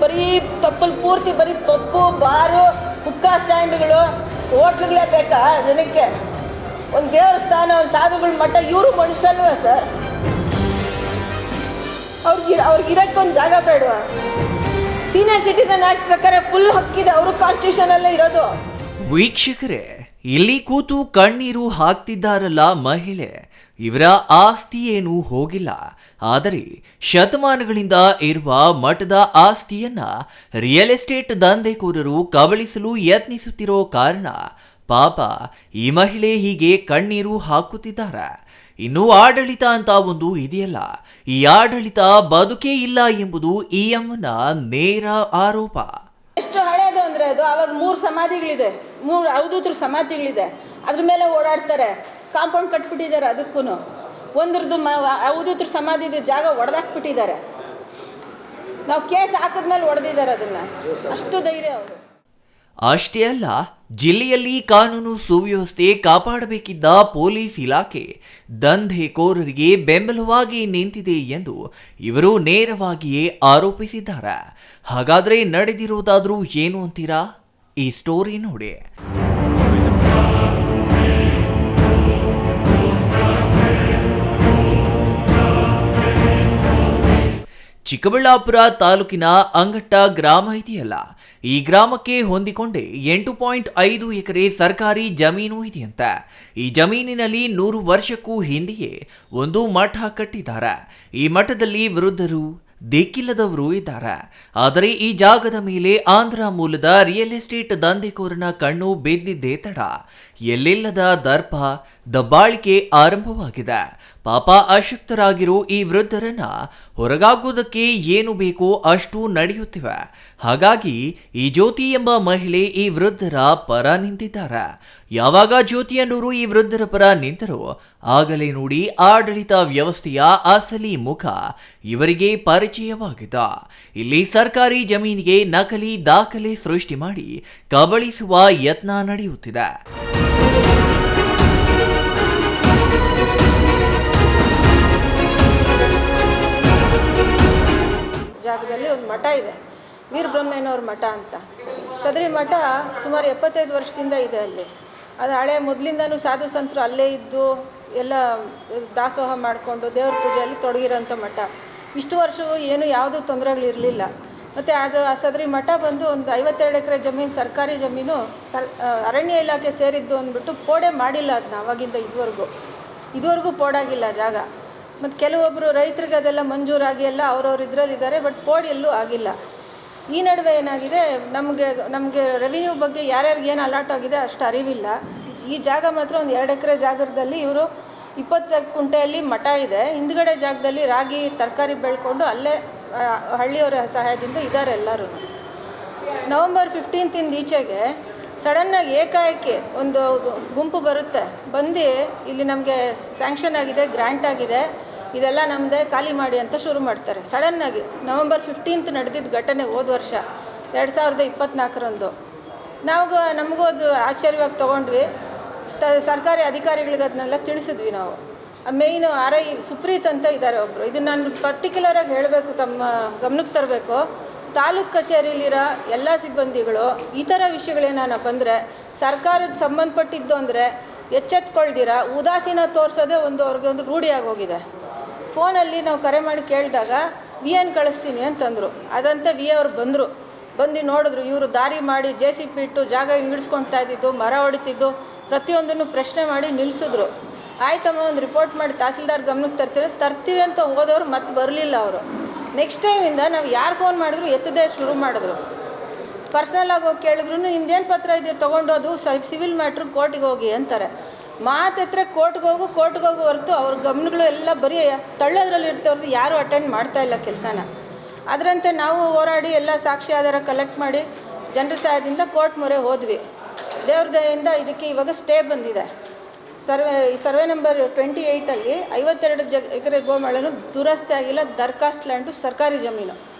ಬರೀ ತಪ್ಪಲ್ ಪೂರ್ತಿ ಬರೀ ಪಬ್ಬು ಬಾರು ಹುಕ್ಕಾ ಸ್ಟ್ಯಾಂಡ್ಗಳು ಹೋಟ್ಲುಗಳೇ ಬೇಕಾ ಜನಕ್ಕೆ? ಒಂದು ದೇವಸ್ಥಾನ, ಒಂದು ಸಾಧುಗಳ ಮಠ, ಇವರು ಮನುಷ್ಯಲ್ವ ಸರ್? ಅವ್ರಿಗಿರಕ್ಕೆ ಒಂದು ಜಾಗ ಬೇಡವಾ? ಸೀನಿಯರ್ ಸಿಟಿಸನ್ ಆಕ್ಟ್ ಪ್ರಕಾರ ಫುಲ್ ಹಕ್ಕಿದೆ, ಅವರು ಕಾನ್ಸ್ಟಿಟ್ಯೂಷನಲ್ಲೇ ಇರೋದು. ವೀಕ್ಷಕರೇ, ಇಲ್ಲಿ ಕೂತು ಕಣ್ಣೀರು ಹಾಕ್ತಿದ್ದಾರಲ್ಲ ಮಹಿಳೆ, ಇವರ ಆಸ್ತಿ ಏನೂ ಹೋಗಿಲ್ಲ. ಆದರೆ ಶತಮಾನಗಳಿಂದ ಇರುವ ಮಠದ ಆಸ್ತಿಯನ್ನ ರಿಯಲ್ ಎಸ್ಟೇಟ್ ದಂಧೆಕೋರರು ಕಬಳಿಸಲು ಯತ್ನಿಸುತ್ತಿರೋ ಕಾರಣ ಪಾಪ ಈ ಮಹಿಳೆ ಹೀಗೆ ಕಣ್ಣೀರು ಹಾಕುತ್ತಿದ್ದಾರೆ. ಇನ್ನು ಆಡಳಿತ ಅಂತ ಒಂದು ಇದೆಯಲ್ಲ, ಈ ಆಡಳಿತ ಬದುಕೇ ಇಲ್ಲ ಎಂಬುದು ಈ ಅಮ್ಮನ ನೇರ ಆರೋಪ. ಎಷ್ಟು ಹಳೇದು ಅಂದರೆ ಅದು, ಆವಾಗ 3 ಸಮಾಧಿಗಳಿದೆ, 3 ಅವಧೂತರ ಸಮಾಧಿಗಳಿದೆ, ಅದ್ರ ಮೇಲೆ ಓಡಾಡ್ತಾರೆ. ಕಾಂಪೌಂಡ್ ಕಟ್ಬಿಟ್ಟಿದ್ದಾರೆ, ಅದಕ್ಕೂ ಒಂದ್ರದ್ದು ಅವಧೂತರ ಸಮಾಧಿದು ಜಾಗ ಒಡೆದಾಕ್ಬಿಟ್ಟಿದ್ದಾರೆ. ನಾವು ಕೇಸ್ ಹಾಕಿದ್ಮೇಲೆ ಹೊಡೆದಿದ್ದಾರೆ ಅದನ್ನು, ಅಷ್ಟು ಧೈರ್ಯ ಅವರು. ಅಷ್ಟೇ ಅಲ್ಲ, ಜಿಲ್ಲೆಯಲ್ಲಿ ಕಾನೂನು ಸುವ್ಯವಸ್ಥೆ ಕಾಪಾಡಬೇಕಿದ್ದ ಪೊಲೀಸ್ ಇಲಾಖೆ ದಂಧೆಕೋರರಿಗೆ ಬೆಂಬಲವಾಗಿ ನಿಂತಿದೆ ಎಂದು ಇವರು ನೇರವಾಗಿಯೇ ಆರೋಪಿಸಿದ್ದಾರೆ. ಹಾಗಾದ್ರೆ ನಡೆದಿರೋದಾದ್ರೂ ಏನು ಅಂತೀರಾ? ಈ ಸ್ಟೋರಿ ನೋಡಿ. ಚಿಕ್ಕಬಳ್ಳಾಪುರ ತಾಲೂಕಿನ ಅಂಗಟ್ಟ ಗ್ರಾಮ ಇದೆಯಲ್ಲ, ಈ ಗ್ರಾಮಕ್ಕೆ ಹೊಂದಿಕೊಂಡೆ 8.5 ಎಕರೆ ಸರ್ಕಾರಿ ಜಮೀನು ಇದೆಯಂತೆ. ಈ ಜಮೀನಿನಲ್ಲಿ 100 ವರ್ಷಕ್ಕೂ ಹಿಂದೆಯೇ ಒಂದು ಮಠ ಕಟ್ಟಿದ್ದಾರೆ. ಈ ಮಠದಲ್ಲಿ ವೃದ್ಧರು, ದಿಕ್ಕಿಲ್ಲದವರು ಇದ್ದಾರೆ. ಆದರೆ ಈ ಜಾಗದ ಮೇಲೆ ಆಂಧ್ರ ಮೂಲದ ರಿಯಲ್ ಎಸ್ಟೇಟ್ ದಂಧೆಕೋರನ ಕಣ್ಣು ಬಿದ್ದಿದ್ದೇ ತಡ ಎಲ್ಲಿಲ್ಲದ ದರ್ಪ ದಬ್ಬಾಳಿಕೆ ಆರಂಭವಾಗಿದೆ. ಪಾಪ ಅಶಕ್ತರಾಗಿರೋ ಈ ವೃದ್ಧರನ್ನ ಹೊರಗಾಗುವುದಕ್ಕೆ ಏನು ಬೇಕೋ ಅಷ್ಟು ನಡೆಯುತ್ತಿವೆ. ಹಾಗಾಗಿ ಈ ಜ್ಯೋತಿ ಎಂಬ ಮಹಿಳೆ ಈ ವೃದ್ಧರ ಪರ ನಿಂತಿದ್ದಾರೆ. ಯಾವಾಗ ಜ್ಯೋತಿಯನ್ನೂರು ಈ ವೃದ್ಧರ ಪರ ನಿಂತರೋ ಆಗಲೇ ನೋಡಿ ಆಡಳಿತ ವ್ಯವಸ್ಥೆಯ ಅಸಲಿ ಮುಖ ಇವರಿಗೆ ಪರಿಚಯವಾಗಿದ್ದ. ಇಲ್ಲಿ ಸರ್ಕಾರಿ ಜಮೀನಿಗೆ ನಕಲಿ ದಾಖಲೆ ಸೃಷ್ಟಿ ಮಾಡಿ ಕಬಳಿಸುವ ಯತ್ನ ನಡೆಯುತ್ತಿದೆ. ಜಾಗದಲ್ಲಿ ಒಂದು ಮಠ ಇದೆ, ವೀರಬ್ರಹ್ಮೇನವ್ರ ಮಠ ಅಂತ. ಸದರಿ ಮಠ ಸುಮಾರು 75 ವರ್ಷದಿಂದ ಇದೆ ಅಲ್ಲಿ. ಅದು ಹಳೆ ಮೊದಲಿಂದನೂ ಸಾಧು ಸಂತರು ಅಲ್ಲೇ ಇದ್ದು ಎಲ್ಲ ದಾಸೋಹ ಮಾಡಿಕೊಂಡು ದೇವ್ರ ಪೂಜೆಯಲ್ಲಿ ತೊಡಗಿರೋಂಥ ಮಠ. ಇಷ್ಟು ವರ್ಷವೂ ಏನು ಯಾವುದೂ ತೊಂದರೆಗಳಿರಲಿಲ್ಲ. ಮತ್ತು ಅದು ಆ ಸದರಿ ಮಠ ಬಂದು ಒಂದು 52 ಎಕರೆ ಜಮೀನು, ಸರ್ಕಾರಿ ಜಮೀನು, ಅರಣ್ಯ ಇಲಾಖೆ ಸೇರಿದ್ದು ಅಂದ್ಬಿಟ್ಟು ಪೋಡೆ ಮಾಡಿಲ್ಲ ಅದನ್ನ ಆವಾಗಿಂದ ಇದುವರೆಗೂ ಪೋಡಾಗಿಲ್ಲ ಜಾಗ. ಮತ್ತು ಕೆಲವೊಬ್ಬರು ರೈತರಿಗೆ ಅದೆಲ್ಲ ಮಂಜೂರಾಗಿ ಎಲ್ಲ ಅವ್ರವ್ರು ಇದರಲ್ಲಿದ್ದಾರೆ, ಬಟ್ ಪೋಡ್ ಎಲ್ಲೂ ಆಗಿಲ್ಲ. ಈ ನಡುವೆ ಏನಾಗಿದೆ, ನಮಗೆ ರೆವಿನ್ಯೂ ಬಗ್ಗೆ ಯಾರ್ಯಾರಿಗೆ ಏನು ಅಲಾಟ್ ಆಗಿದೆ ಅಷ್ಟು ಅರಿವಿಲ್ಲ. ಈ ಜಾಗ ಮಾತ್ರ ಒಂದು 2 ಎಕರೆ ಜಾಗದಲ್ಲಿ ಇವರು 20 ಕುಂಟೆಯಲ್ಲಿ ಮಠ ಇದೆ, ಹಿಂದ್ಗಡೆ ಜಾಗದಲ್ಲಿ ರಾಗಿ ತರಕಾರಿ ಬೆಳ್ಕೊಂಡು ಅಲ್ಲೇ ಹಳ್ಳಿಯವರ ಸಹಾಯದಿಂದ ಇದ್ದಾರೆ ಎಲ್ಲರೂ. ನವಂಬರ್ 15 ಈಚೆಗೆ ಸಡನ್ನಾಗಿ ಏಕಾಏಕಿ ಒಂದು ಗುಂಪು ಬರುತ್ತೆ, ಬಂದು ಇಲ್ಲಿ ನಮಗೆ ಸ್ಯಾಂಕ್ಷನ್ ಆಗಿದೆ, ಗ್ರ್ಯಾಂಟ್ ಆಗಿದೆ, ಇದೆಲ್ಲ ನಮ್ಮದೇ, ಖಾಲಿ ಮಾಡಿ ಅಂತ ಶುರು ಮಾಡ್ತಾರೆ ಸಡನ್ನಾಗಿ. ನವಂಬರ್ 15 ನಡೆದಿದ್ದ ಘಟನೆ ಹೋದ ವರ್ಷ 2024ರಂದು. ನಮಗೂ ಅದು ಆಶ್ಚರ್ಯವಾಗಿ ತೊಗೊಂಡ್ವಿ. ಸರ್ಕಾರಿ ಅಧಿಕಾರಿಗಳಿಗೆ ಅದನ್ನೆಲ್ಲ ತಿಳಿಸಿದ್ವಿ ನಾವು. ಮೇಯ್ನು RI ಸುಪ್ರೀತ್ ಅಂತ ಇದ್ದಾರೆ ಒಬ್ಬರು. ಇದನ್ನು ನಾನು ಪರ್ಟಿಕ್ಯುಲರಾಗಿ ಹೇಳಬೇಕು, ತಮ್ಮ ಗಮನಕ್ಕೆ ತರಬೇಕು. ತಾಲೂಕು ಕಚೇರಿಲಿರೋ ಎಲ್ಲ ಸಿಬ್ಬಂದಿಗಳು ಈ ಥರ ವಿಷಯಗಳೇನಾನ ಬಂದರೆ ಸರ್ಕಾರದ ಸಂಬಂಧಪಟ್ಟಿದ್ದು ಅಂದರೆ ಎಚ್ಚೆತ್ಕೊಳ್ದಿರ ಉದಾಸೀನ ತೋರಿಸೋದೇ ಅವ್ರಿಗೆ ಒಂದು ರೂಢಿಯಾಗಿ ಹೋಗಿದೆ. ಫೋನಲ್ಲಿ ನಾವು ಕರೆ ಮಾಡಿ ಕೇಳಿದಾಗ VN ಕಳಿಸ್ತೀನಿ ಅಂತಂದರು. ಅದಂತೆ VA ಅವ್ರು ಬಂದು ನೋಡಿದ್ರು. ಇವರು ದಾರಿ ಮಾಡಿ JCB ಇಟ್ಟು ಜಾಗ ಇಂಗಿಡಿಸ್ಕೊಳ್ತಾ ಇದ್ದಿದ್ದು, ಮರ ಹೊಡಿತಿದ್ದು, ಪ್ರತಿಯೊಂದನ್ನು ಪ್ರಶ್ನೆ ಮಾಡಿ ನಿಲ್ಲಿಸಿದ್ರು. ಆಯ್ತಮ್ಮ, ಒಂದು ರಿಪೋರ್ಟ್ ಮಾಡಿ ತಹಸೀಲ್ದಾರ್ ಗಮನಕ್ಕೆ ತರ್ತೀವಿ ಅಂತ ಹೋದವರು ಮತ್ತೆ ಬರಲಿಲ್ಲ ಅವರು. ನೆಕ್ಸ್ಟ್ ಟೈಮಿಂದ ನಾವು ಯಾರು ಫೋನ್ ಮಾಡಿದ್ರು ಎತ್ತದೇ ಶುರು ಮಾಡಿದ್ರು. ಪರ್ಸ್ನಲ್ಲಾಗಿ ಹೋಗಿ ಕೇಳಿದ್ರು, ನಿಮ್ದೇನು ಪತ್ರ ಇದೆ ತೊಗೊಂಡೋದು, ಸಿವಿಲ್ ಮ್ಯಾಟ್ರು ಕೋರ್ಟಿಗೆ ಹೋಗಿ ಅಂತಾರೆ. ಮಾತೆತ್ರ ಕೋರ್ಟ್ಗೆ ಹೋಗು ಹೊರತು ಅವ್ರ ಗಮನಗಳು ಎಲ್ಲ ಬರೀ ತಳ್ಳೋದ್ರಲ್ಲಿ ಇರ್ತವ್ರದ್ದು, ಯಾರೂ ಅಟೆಂಡ್ ಮಾಡ್ತಾಯಿಲ್ಲ ಕೆಲಸನ. ಅದರಂತೆ ನಾವು ಹೋರಾಡಿ ಎಲ್ಲ ಸಾಕ್ಷಿ ಆಧಾರ ಕಲೆಕ್ಟ್ ಮಾಡಿ ಜನರ ಸಹಾಯದಿಂದ ಕೋರ್ಟ್ ಮೊರೆ ಹೋದ್ವಿ. ದೇವ್ರ ದಯೆಯಿಂದ ಇದಕ್ಕೆ ಇವಾಗ ಸ್ಟೇ ಬಂದಿದೆ. ಸರ್ವೆ ನಂಬರ್ 28ಅಲ್ಲಿ 52 ಎಕರೆ ಗೋಮಾಳನು ದುರಸ್ತಿ ಆಗಿಲ್ಲ, ದರ್ಖಾಸ್ತ್ ಲ್ಯಾಂಡು ಸರ್ಕಾರಿ ಜಮೀನು.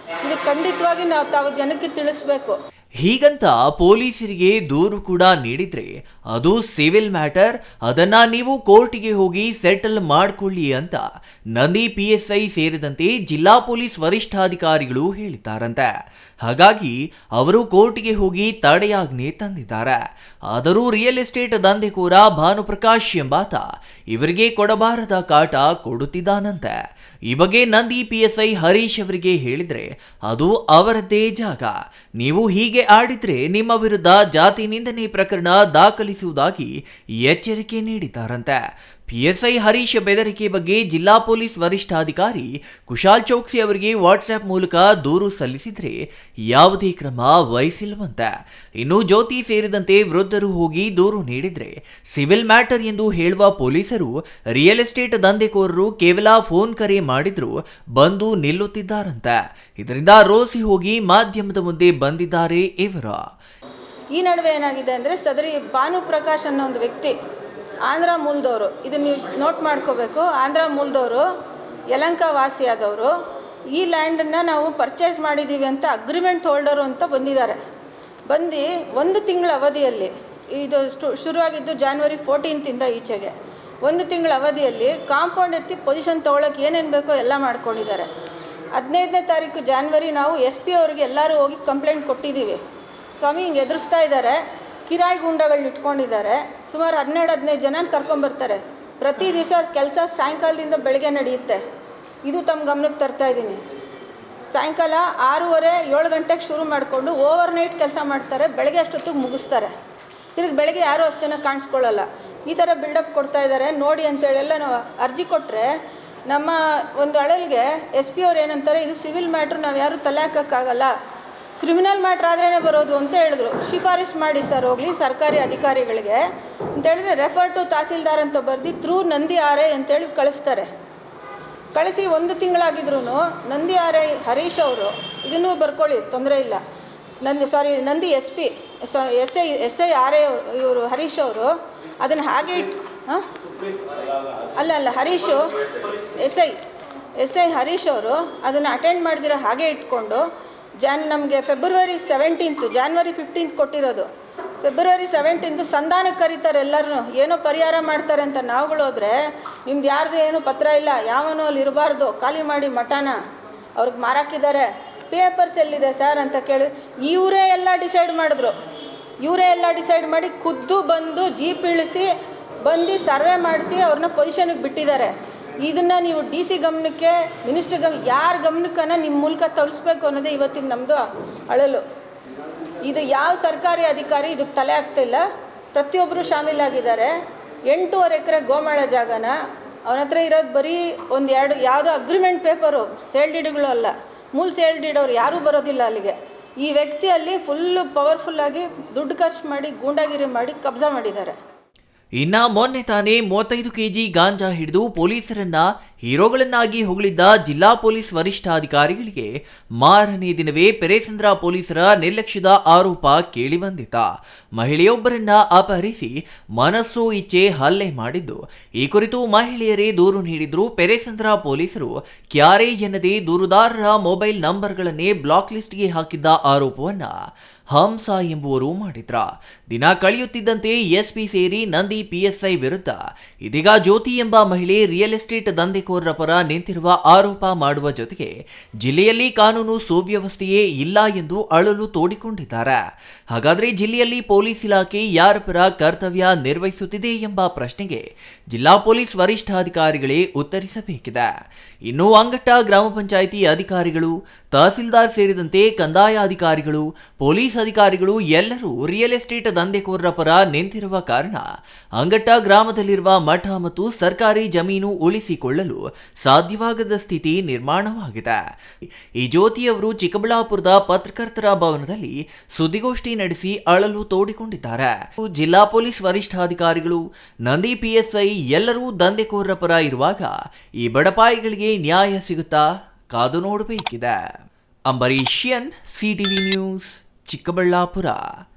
ಇದು ಖಂಡಿತವಾಗಿ ನಾವು ತಾವು ಜನಕ್ಕೆ ತಿಳಿಸ್ಬೇಕು. ಹೀಗಂತ ಪೊಲೀಸರಿಗೆ ದೂರು ಕೂಡ ನೀಡಿದ್ರೆ ಅದು ಸಿವಿಲ್ ಮ್ಯಾಟರ್, ಅದನ್ನ ನೀವು ಕೋರ್ಟಿಗೆ ಹೋಗಿ ಸೆಟಲ್ ಮಾಡ್ಕೊಳ್ಳಿ ಅಂತ ನಂದಿ PSI ಸೇರಿದಂತೆ ಜಿಲ್ಲಾ ಪೊಲೀಸ್ ವರಿಷ್ಠಾಧಿಕಾರಿಗಳು ಹೇಳಿದ್ದಾರಂತೆ. ಹಾಗಾಗಿ ಅವರು ಕೋರ್ಟಿಗೆ ಹೋಗಿ ತಡೆಯಾಜ್ಞೆ ತಂದಿದ್ದಾರೆ. ಆದರೂ ರಿಯಲ್ ಎಸ್ಟೇಟ್ ದಂಧೆಕೋರ ಭಾನುಪ್ರಕಾಶ್ ಎಂಬಾತ ಇವರಿಗೆ ಕೊಡಬಾರದ ಕಾಟ ಕೊಡುತ್ತಿದ್ದಾನಂತೆ. ಈ ಬಗ್ಗೆ ನಂದಿ PSI ಹರೀಶ್ ಅವರಿಗೆ ಹೇಳಿದ್ರೆ ಅದು ಅವರದ್ದೇ ಜಾಗ, ನೀವು ಹೀಗೆ ಆಡಿದ್ರೆ ನಿಮ್ಮ ವಿರುದ್ಧ ಜಾತಿ ನಿಂದನೆ ಪ್ರಕರಣ ದಾಖಲಿಸುವುದಾಗಿ ಎಚ್ಚರಿಕೆ ನೀಡಿದ್ದಾರಂತೆ. PSI ಹರೀಶ್ ಬೆದರಿಕೆ ಬಗ್ಗೆ ಜಿಲ್ಲಾ ಪೊಲೀಸ್ ವರಿಷ್ಠಾಧಿಕಾರಿ ಕುಶಾಲ್ ಚೌಕ್ಸಿ ಅವರಿಗೆ ವಾಟ್ಸ್ಆಪ್ ಮೂಲಕ ದೂರು ಸಲ್ಲಿಸಿದ್ರೆ ಯಾವುದೇ ಕ್ರಮ ವಹಿಸಿಲ್ವಂತೆ. ಇನ್ನು ಜ್ಯೋತಿ ಸೇರಿದಂತೆ ವೃದ್ಧರು ಹೋಗಿ ದೂರು ನೀಡಿದ್ರೆ ಸಿವಿಲ್ ಮ್ಯಾಟರ್ ಎಂದು ಹೇಳುವ ಪೊಲೀಸರು ರಿಯಲ್ ಎಸ್ಟೇಟ್ ದಂಧೆಕೋರರು ಕೇವಲ ಫೋನ್ ಕರೆ ಮಾಡಿದ್ರು ಬಂದು ನಿಲ್ಲುತ್ತಿದ್ದಾರಂತೆ. ಇದರಿಂದ ರೋಸಿ ಹೋಗಿ ಮಾಧ್ಯಮದ ಮುಂದೆ ಬಂದಿದ್ದಾರೆ ಇವರು. ಈ ನಡುವೆ ಏನಾಗಿದೆ ಅಂದರೆ ಸದರಿ ಭಾನುಪ್ರಕಾಶ್ ಅನ್ನೋ ಒಂದು ವ್ಯಕ್ತಿ ಆಂಧ್ರ ಮೂಲದವರು, ಇದನ್ನು ನೀವು ನೋಟ್ ಮಾಡ್ಕೋಬೇಕು. ಆಂಧ್ರ ಮೂಲದವರು, ಯಲಂಕ ವಾಸಿಯಾದವರು. ಈ ಲ್ಯಾಂಡನ್ನು ನಾವು ಪರ್ಚೇಸ್ ಮಾಡಿದ್ದೀವಿ ಅಂತ ಅಗ್ರಿಮೆಂಟ್ ಹೋಲ್ಡರು ಅಂತ ಬಂದಿದ್ದಾರೆ. ಬಂದು 1 ತಿಂಗಳ ಅವಧಿಯಲ್ಲಿ, ಇದು ಶುರುವಾಗಿದ್ದು January 14 ಈಚೆಗೆ 1 ತಿಂಗಳ ಅವಧಿಯಲ್ಲಿ ಕಾಂಪೌಂಡ್ ಎತ್ತಿ ಪೊಸಿಷನ್ ತೊಗೊಳಕ್ಕೆ ಏನೇನು ಬೇಕೋ ಎಲ್ಲ ಮಾಡ್ಕೊಂಡಿದ್ದಾರೆ. 15ನೇ ತಾರೀಕು ಜಾನ್ವರಿ ನಾವು SP ಅವರಿಗೆ ಎಲ್ಲರೂ ಹೋಗಿ ಕಂಪ್ಲೇಂಟ್ ಕೊಟ್ಟಿದ್ದೀವಿ. ಸ್ವಾಮಿ ಹಿಂಗೆ ಎದುರಿಸ್ತಾ ಇದ್ದಾರೆ, ಕಿರಾಯಿ ಗುಂಡಗಳನ್ನ ಇಟ್ಕೊಂಡಿದ್ದಾರೆ, ಸುಮಾರು 12-15 ಜನ ಕರ್ಕೊಂಬರ್ತಾರೆ. ಪ್ರತಿ ದಿವಸ ಕೆಲಸ ಸಾಯಂಕಾಲದಿಂದ ಬೆಳಗ್ಗೆ ನಡೆಯುತ್ತೆ. ಇದು ತಮ್ಮ ಗಮನಕ್ಕೆ ತರ್ತಾ ಇದ್ದೀನಿ. ಸಾಯಂಕಾಲ 6:30-7 ಗಂಟೆಗೆ ಶುರು ಮಾಡಿಕೊಂಡು ಓವರ್ ನೈಟ್ ಕೆಲಸ ಮಾಡ್ತಾರೆ, ಬೆಳಗ್ಗೆ ಅಷ್ಟೊತ್ತಿಗೆ ಮುಗಿಸ್ತಾರೆ. ತಿರುಗಿ ಬೆಳಗ್ಗೆ ಯಾರೂ ಅಷ್ಟು ಜನ ಕಾಣಿಸ್ಕೊಳ್ಳಲ್ಲ. ಈ ಥರ ಬಿಲ್ಡಪ್ ಕೊಡ್ತಾ ಇದ್ದಾರೆ ನೋಡಿ ಅಂತೇಳೆಲ್ಲ ನಾವು ಅರ್ಜಿ ಕೊಟ್ಟರೆ ನಮ್ಮ ಒಂದು ಅಳಲ್ಗೆ SP ಅವ್ರು ಏನಂತಾರೆ, ಇದು ಸಿವಿಲ್ ಮ್ಯಾಟ್ರ್, ನಾವು ಯಾರೂ ತಲೆ ಹಾಕೋಕ್ಕಾಗಲ್ಲ, ಕ್ರಿಮಿನಲ್ ಮ್ಯಾಟ್ರ್ ಆದ್ರೇ ಬರೋದು ಅಂತ ಹೇಳಿದ್ರು. ಶಿಫಾರಸ್ ಮಾಡಿ ಸರ್ ಹೋಗಲಿ ಸರ್ಕಾರಿ ಅಧಿಕಾರಿಗಳಿಗೆ ಅಂತೇಳಿದ್ರೆ ರೆಫರ್ ಟು ತಹಸೀಲ್ದಾರ್ ಅಂತ ಬರೆದು ಥ್ರೂ ನಂದಿ RI ಅಂತೇಳಿ ಕಳಿಸ್ತಾರೆ. ಕಳಿಸಿ 1 ತಿಂಗಳಾಗಿದ್ರು ನಂದಿ RI ಹರೀಶ್ ಅವರು ಇದನ್ನು ಬರ್ಕೊಳ್ಳಿ, ತೊಂದರೆ ಇಲ್ಲ, ನಂದಿ SP SI RI ಇವರು ಹರೀಶ್ ಅವರು ಅದನ್ನು ಹಾಗೆ ಅಲ್ಲ ಹರೀಶು SI ಹರೀಶ್ ಅವರು ಅದನ್ನು ಅಟೆಂಡ್ ಮಾಡಿದಿರೋ ಹಾಗೆ ಇಟ್ಕೊಂಡು ನಮಗೆ February 17, January 15 ಕೊಟ್ಟಿರೋದು. February 17 ಸಂಧಾನಕ್ಕೆ ಕರೀತಾರೆ ಎಲ್ಲರೂ, ಏನೋ ಪರಿಹಾರ ಮಾಡ್ತಾರೆ ಅಂತ. ನಾವುಗಳು ಹೋದರೆ ನಿಮ್ದು ಯಾರ್ದು ಏನೂ ಪತ್ರ ಇಲ್ಲ, ಯಾವನೋ ಅಲ್ಲಿ ಇರಬಾರ್ದು, ಖಾಲಿ ಮಾಡಿ ಮಠನ ಅವ್ರಿಗೆ ಮಾರಾಕಿದ್ದಾರೆ, ಪೇಪರ್ಸ್ ಎಲ್ಲಿದೆ ಸರ್ ಅಂತ ಕೇಳಿ ಇವರೇ ಎಲ್ಲ ಡಿಸೈಡ್ ಮಾಡಿದ್ರು. ಇವರೇ ಎಲ್ಲ ಡಿಸೈಡ್ ಮಾಡಿ ಖುದ್ದು ಬಂದು ಜೀಪ್ ಇಳಿಸಿ ಬಂದು ಸರ್ವೆ ಮಾಡಿಸಿ ಅವ್ರನ್ನ ಪೊಸಿಷನ್ಗೆ ಬಿಟ್ಟಿದ್ದಾರೆ. ಇದನ್ನು ನೀವು DC ಗಮನಕ್ಕೆ, ಮಿನಿಸ್ಟರ್ ಯಾರ ಗಮನಕ್ಕನ್ನ ನಿಮ್ಮ ಮೂಲಕ ತಲುಪಿಸ್ಬೇಕು ಅನ್ನೋದೇ ಇವತ್ತಿನ ನಮ್ಮದು ಅಳಲು. ಇದು ಯಾವ ಸರ್ಕಾರಿ ಅಧಿಕಾರಿ ಇದಕ್ಕೆ ತಲೆ ಆಗ್ತಿಲ್ಲ. ಪ್ರತಿಯೊಬ್ಬರು ಶಾಮೀಲಾಗಿದ್ದಾರೆ. 8.5 ಎಕರೆ ಗೋಮಾಳ ಜಾಗನ ಅವನ ಹತ್ರ ಇರೋದು ಬರೀ 1-2 ಯಾವುದೋ ಅಗ್ರಿಮೆಂಟ್ ಪೇಪರು, ಸೇಲ್ ಡೀಡ್ಗಳು ಅಲ್ಲ, ಮೂಲ ಸೇಲ್ ಡೀಡ್ ಅವ್ರು ಯಾರೂ ಬರೋದಿಲ್ಲ ಅಲ್ಲಿಗೆ. ಈ ವ್ಯಕ್ತಿ ಅಲ್ಲಿ ಫುಲ್ಲು ಪವರ್ಫುಲ್ಲಾಗಿ ದುಡ್ಡು ಖರ್ಚು ಮಾಡಿ ಗೂಂಡಾಗಿರಿ ಮಾಡಿ ಕಬ್ಜಾ ಮಾಡಿದ್ದಾರೆ. ಇನ್ನ ಮೊನ್ನೆ ತಾನೇ 35 kg ಗಾಂಜಾ ಹಿಡಿದು ಪೊಲೀಸರನ್ನ ಹೀರೋಗಳನ್ನಾಗಿ ಹೊಗಳಿದ್ದ ಜಿಲ್ಲಾ ಪೊಲೀಸ್ ವರಿಷ್ಠಾಧಿಕಾರಿಗಳಿಗೆ ಮಾರನೇ ದಿನವೇ ಪೆರೇಸಂದ್ರ ಪೊಲೀಸರ ನಿರ್ಲಕ್ಷ್ಯದ ಆರೋಪ ಕೇಳಿಬಂದಿತ್ತ. ಮಹಿಳೆಯೊಬ್ಬರನ್ನ ಅಪಹರಿಸಿ ಮನಸ್ಸು ಇಚ್ಛೆ ಹಲ್ಲೆ ಮಾಡಿದ್ದು, ಈ ಕುರಿತು ಮಹಿಳೆಯರೇ ದೂರು ನೀಡಿದ್ರು. ಪೆರೇಸಂದ್ರ ಪೊಲೀಸರು ಕ್ಯಾರೆ ಎನ್ನದೇ ದೂರುದಾರರ ಮೊಬೈಲ್ ನಂಬರ್ಗಳನ್ನೇ ಬ್ಲಾಕ್ ಲಿಸ್ಟ್ಗೆ ಹಾಕಿದ್ದ ಆರೋಪವನ್ನ ಹಂಸ ಎಂಬುವರು ಮಾಡಿದ್ರ. ದಿನ ಕಳೆಯುತ್ತಿದ್ದಂತೆ SP ಸೇರಿ ನಂದಿ PSI ವಿರುದ್ಧ ಇದೀಗ ಜ್ಯೋತಿ ಎಂಬ ಮಹಿಳೆ ರಿಯಲ್ ಎಸ್ಟೇಟ್ ದಂಧೆಕೋರರ ಪರ ನಿಂತಿರುವ ಆರೋಪ ಮಾಡುವ ಜೊತೆಗೆ ಜಿಲ್ಲೆಯಲ್ಲಿ ಕಾನೂನು ಸುವ್ಯವಸ್ಥೆಯೇ ಇಲ್ಲ ಎಂದು ಅಳಲು ತೋಡಿಕೊಂಡಿದ್ದಾರೆ. ಹಾಗಾದ್ರೆ ಜಿಲ್ಲೆಯಲ್ಲಿ ಪೊಲೀಸ್ ಇಲಾಖೆ ಯಾರ ಪರ ಕರ್ತವ್ಯ ನಿರ್ವಹಿಸುತ್ತಿದೆ ಎಂಬ ಪ್ರಶ್ನೆಗೆ ಜಿಲ್ಲಾ ಪೊಲೀಸ್ ವರಿಷ್ಠಾಧಿಕಾರಿಗಳೇ ಉತ್ತರಿಸಬೇಕಿದೆ. ಇನ್ನು ಅಂಗಟ್ಟ ಗ್ರಾಮ ಪಂಚಾಯಿತಿ ಅಧಿಕಾರಿಗಳು, ತಹಸೀಲ್ದಾರ್ ಸೇರಿದಂತೆ ಕಂದಾಯ ಅಧಿಕಾರಿಗಳು, ಪೊಲೀಸ್ ಅಧಿಕಾರಿಗಳು ಎಲ್ಲರೂ ರಿಯಲ್ ಎಸ್ಟೇಟ್ ದಂಧೆಕೋರರ ಪರ ನಿಂತಿರುವ ಕಾರಣ ಅಂಗಟ್ಟ ಗ್ರಾಮದಲ್ಲಿರುವ ಮಠ ಮತ್ತು ಸರ್ಕಾರಿ ಜಮೀನು ಉಳಿಸಿಕೊಳ್ಳಲು ಸಾಧ್ಯವಾಗದ ಸ್ಥಿತಿ ನಿರ್ಮಾಣವಾಗಿದೆ. ಈ ಜ್ಯೋತಿಯವರು ಚಿಕ್ಕಬಳ್ಳಾಪುರದ ಪತ್ರಕರ್ತರ ಭವನದಲ್ಲಿ ಸುದ್ದಿಗೋಷ್ಠಿ ನಡೆಸಿ ಅಳಲು ತೋಡಿಕೊಂಡಿದ್ದಾರೆ. ಜಿಲ್ಲಾ ಪೊಲೀಸ್ ವರಿಷ್ಠಾಧಿಕಾರಿಗಳು, ನಂದಿ PSI ಎಲ್ಲರೂ ದಂಧೆಕೋರರ ಪರ ಇರುವಾಗ ಈ ಬಡಪಾಯಿಗಳಿಗೆ ನ್ಯಾಯ ಸಿಗುತ್ತಾ? ಕಾದು ನೋಡಬೇಕಿದೆ. Ambareesh CTV news, Chikkaballapur.